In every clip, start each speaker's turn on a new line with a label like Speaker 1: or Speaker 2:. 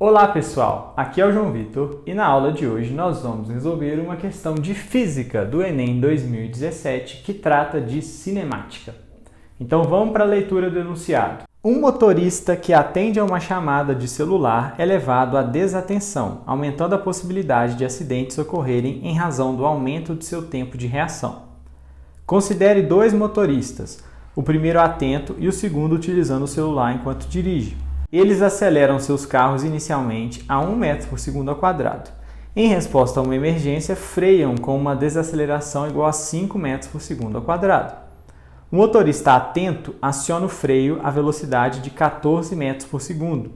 Speaker 1: Olá pessoal, aqui é o João Vitor e na aula de hoje nós vamos resolver uma questão de física do Enem 2017 que trata de cinemática. Então vamos para a leitura do enunciado. Um motorista que atende a uma chamada de celular é levado à desatenção, aumentando a possibilidade de acidentes ocorrerem em razão do aumento de seu tempo de reação. Considere dois motoristas, o primeiro atento e o segundo utilizando o celular enquanto dirige. Eles aceleram seus carros inicialmente a 1 metro por segundo ao quadrado. Em resposta a uma emergência, freiam com uma desaceleração igual a 5 metros por segundo ao quadrado. O motorista atento aciona o freio à velocidade de 14 metros por segundo,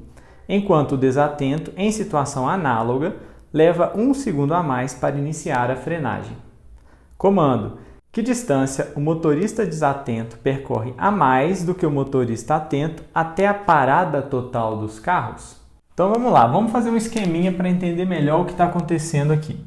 Speaker 1: enquanto o desatento, em situação análoga, leva 1 segundo a mais para iniciar a frenagem. Comando: que distância o motorista desatento percorre a mais do que o motorista atento até a parada total dos carros? Então vamos lá, vamos fazer um esqueminha para entender melhor o que está acontecendo aqui.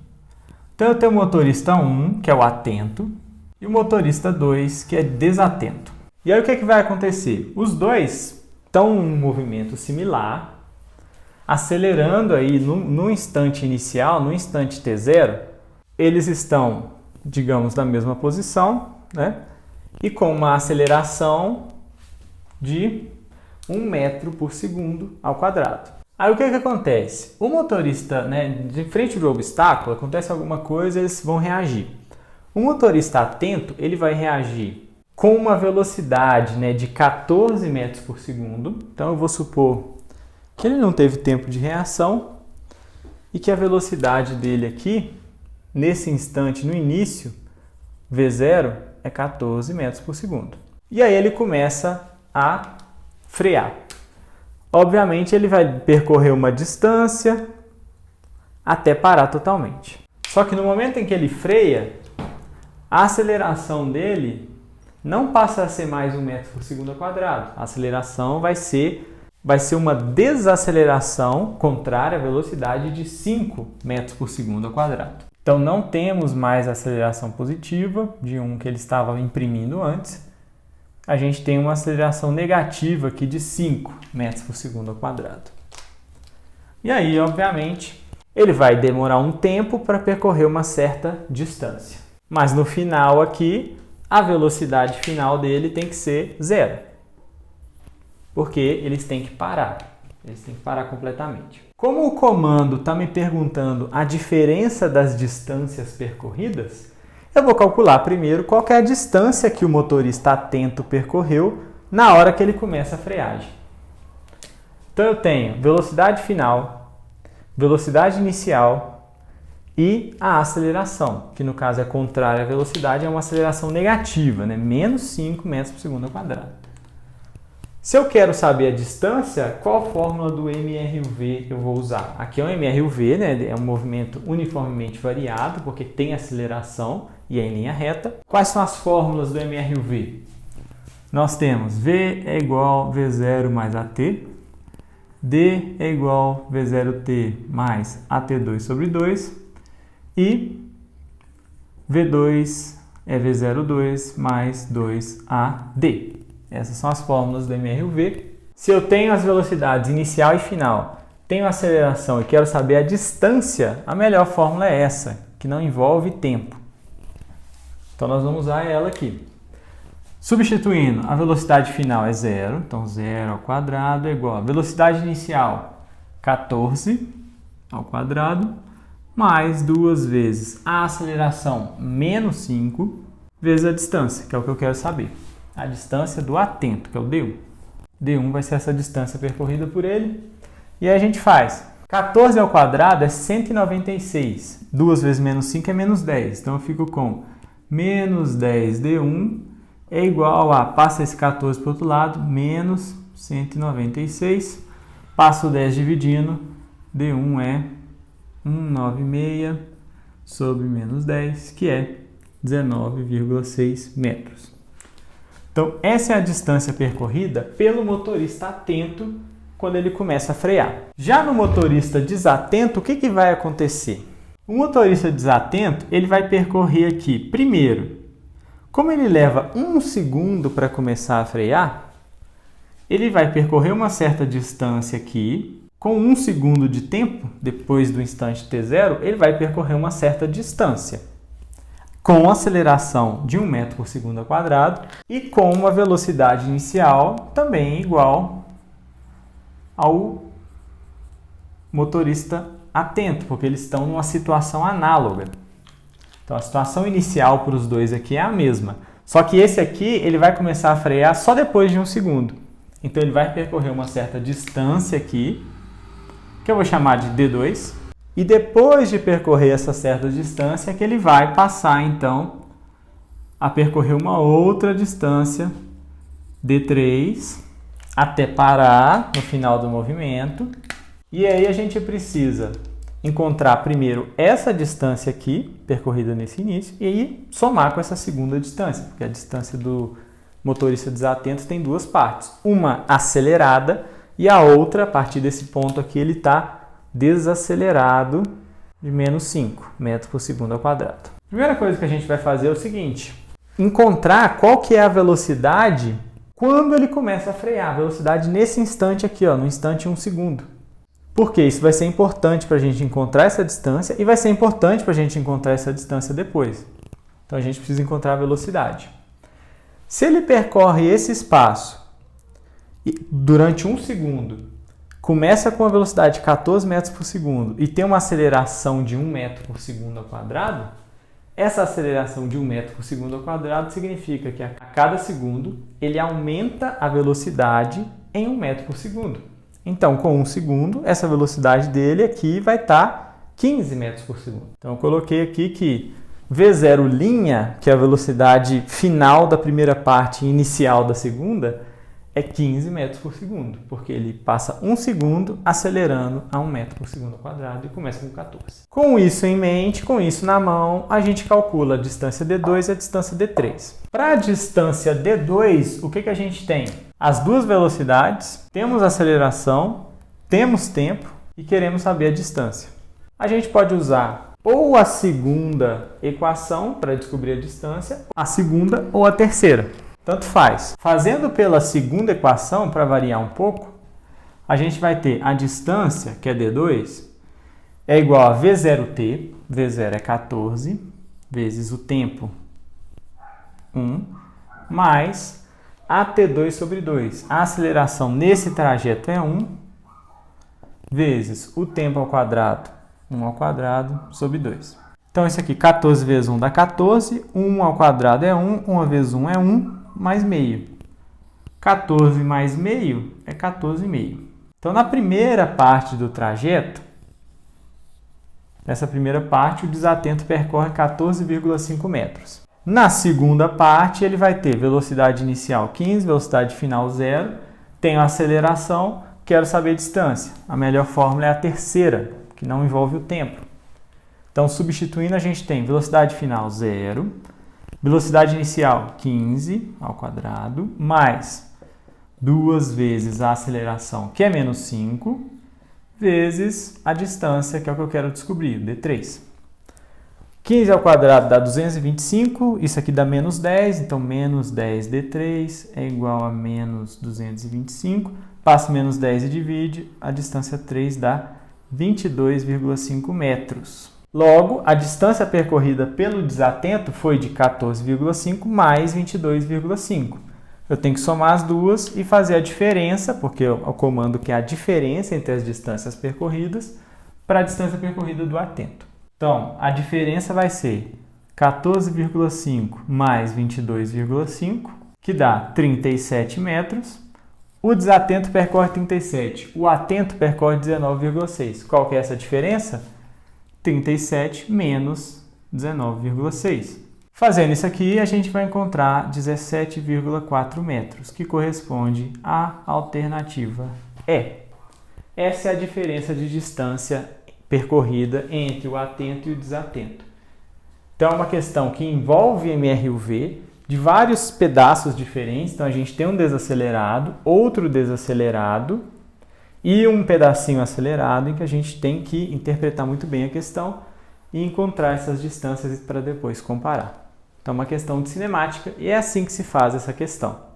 Speaker 1: Então eu tenho o motorista 1, que é o atento, e o motorista 2, que é desatento. E aí o que vai acontecer? Os dois estão em um movimento similar, acelerando aí no instante inicial, no instante t0, eles estão, digamos, na mesma posição, né? E com uma aceleração de 1 metro por segundo ao quadrado. Aí o que acontece? O motorista, né, de frente ao obstáculo, acontece alguma coisa, eles vão reagir. O motorista atento, ele vai reagir com uma velocidade, né, de 14 metros por segundo. Então eu vou supor que ele não teve tempo de reação e que a velocidade dele aqui, nesse instante, no início, V0 é 14 metros por segundo. E aí ele começa a frear. Obviamente ele vai percorrer uma distância até parar totalmente. Só que no momento em que ele freia, a aceleração dele não passa a ser mais 1 metro por segundo ao quadrado. A aceleração vai ser uma desaceleração contrária à velocidade de 5 metros por segundo ao quadrado. Então não temos mais a aceleração positiva de 1 que ele estava imprimindo antes. A gente tem uma aceleração negativa aqui de 5 metros por segundo ao quadrado. E aí, obviamente, ele vai demorar um tempo para percorrer uma certa distância. Mas no final aqui, a velocidade final dele tem que ser 0. Porque eles têm que parar. Eles têm que parar completamente. Como o comando está me perguntando a diferença das distâncias percorridas, eu vou calcular primeiro qual que é a distância que o motorista atento percorreu na hora que ele começa a freagem. Então eu tenho velocidade final, velocidade inicial e a aceleração, que no caso é contrária à velocidade, é uma aceleração negativa, né? Menos 5 metros por segundo ao quadrado. Se eu quero saber a distância, qual fórmula do MRUV eu vou usar? Aqui é um MRUV, né? É um movimento uniformemente variado, porque tem aceleração e é em linha reta. Quais são as fórmulas do MRUV? Nós temos V é igual a V0 mais AT, D é igual a V0T mais AT2 sobre 2 e V2 é V02 mais 2AD. Essas são as fórmulas do MRUV. Se eu tenho as velocidades inicial e final, tenho aceleração e quero saber a distância, a melhor fórmula é essa, que não envolve tempo. Então nós vamos usar ela aqui. Substituindo, a velocidade final é 0, então 0 ao quadrado é igual a velocidade inicial 14 ao quadrado, mais 2 vezes a aceleração menos 5, vezes a distância, que é o que eu quero saber. A distância do atento, que é o D1. D1 vai ser essa distância percorrida por ele. E aí a gente faz. 14 ao quadrado é 196. 2 vezes menos 5 é menos 10. Então eu fico com menos 10 D1 é igual a, passa esse 14 para o outro lado, menos 196. Passo o 10 dividindo. D1 é 196 sobre menos 10, que é 19,6 metros. Então, essa é a distância percorrida pelo motorista atento quando ele começa a frear. Já no motorista desatento, o que vai acontecer? O motorista desatento, ele vai percorrer aqui, primeiro, como ele leva 1 segundo para começar a frear, ele vai percorrer uma certa distância aqui, com 1 segundo de tempo, depois do instante t0, ele vai percorrer uma certa distância, com aceleração de 1 metro por segundo ao quadrado e com uma velocidade inicial também igual ao motorista atento, porque eles estão numa situação análoga. Então, a situação inicial para os dois aqui é a mesma. Só que esse aqui, ele vai começar a frear só depois de 1 segundo. Então, ele vai percorrer uma certa distância aqui, que eu vou chamar de D2. E depois de percorrer essa certa distância, que ele vai passar, então, a percorrer uma outra distância, D3, até parar no final do movimento. E aí a gente precisa encontrar primeiro essa distância aqui, percorrida nesse início, e aí somar com essa segunda distância, porque a distância do motorista desatento tem duas partes. Uma acelerada e a outra, a partir desse ponto aqui, ele está desacelerado de menos 5 metros por segundo ao quadrado. A primeira coisa que a gente vai fazer é o seguinte: encontrar qual que é a velocidade quando ele começa a frear. A velocidade nesse instante aqui, ó, no instante 1 segundo. Porque isso vai ser importante para a gente encontrar essa distância e vai ser importante para a gente encontrar essa distância depois. Então a gente precisa encontrar a velocidade. Se ele percorre esse espaço durante 1 segundo, começa com a velocidade de 14 metros por segundo e tem uma aceleração de 1 metro por segundo ao quadrado, essa aceleração de 1 metro por segundo ao quadrado significa que a cada segundo ele aumenta a velocidade em 1 metro por segundo. Então, com 1 segundo, essa velocidade dele aqui vai estar 15 metros por segundo. Então, eu coloquei aqui que V0', que é a velocidade final da primeira parte e inicial da segunda, é 15 metros por segundo, porque ele passa 1 segundo acelerando a 1 metro por segundo ao quadrado e começa com 14. Com isso em mente, com isso na mão, a gente calcula a distância D2 e a distância D3. Para a distância D2, o que a gente tem? As duas velocidades, temos aceleração, temos tempo e queremos saber a distância. A gente pode usar ou a segunda equação para descobrir a distância, a segunda ou a terceira. Tanto faz. Fazendo pela segunda equação, para variar um pouco, a gente vai ter a distância, que é D2, é igual a V0t, V0 é 14, vezes o tempo, 1, mais AT2 sobre 2. A aceleração nesse trajeto é 1, vezes o tempo ao quadrado, 1 ao quadrado, sobre 2. Então, isso aqui, 14 vezes 1 dá 14, 1 ao quadrado é 1, 1 vezes 1 é 1, mais meio. 14 mais meio é 14,5. Então, na primeira parte do trajeto, nessa primeira parte, o desatento percorre 14,5 metros. Na segunda parte, ele vai ter velocidade inicial 15, velocidade final 0, tenho aceleração, quero saber a distância. A melhor fórmula é a terceira, que não envolve o tempo. Então, substituindo, a gente tem velocidade final 0, velocidade inicial 15 ao quadrado, mais 2 vezes a aceleração, que é menos 5, vezes a distância, que é o que eu quero descobrir, D3. 15 ao quadrado dá 225, isso aqui dá menos 10, então menos 10 D3 é igual a menos 225. Passa menos 10 e divide, a distância 3 dá 22,5 metros. Logo, a distância percorrida pelo desatento foi de 14,5 mais 22,5. Eu tenho que somar as duas e fazer a diferença, porque é o comando que é a diferença entre as distâncias percorridas, para a distância percorrida do atento. Então, a diferença vai ser 14,5 mais 22,5, que dá 37 metros. O desatento percorre 37, o atento percorre 19,6. Qual que é essa diferença? 37 menos 19,6. Fazendo isso aqui, a gente vai encontrar 17,4 metros, que corresponde à alternativa E. Essa é a diferença de distância percorrida entre o atento e o desatento. Então, é uma questão que envolve MRUV de vários pedaços diferentes. Então, a gente tem um desacelerado, outro desacelerado e um pedacinho acelerado em que a gente tem que interpretar muito bem a questão e encontrar essas distâncias para depois comparar. Então, é uma questão de cinemática e é assim que se faz essa questão.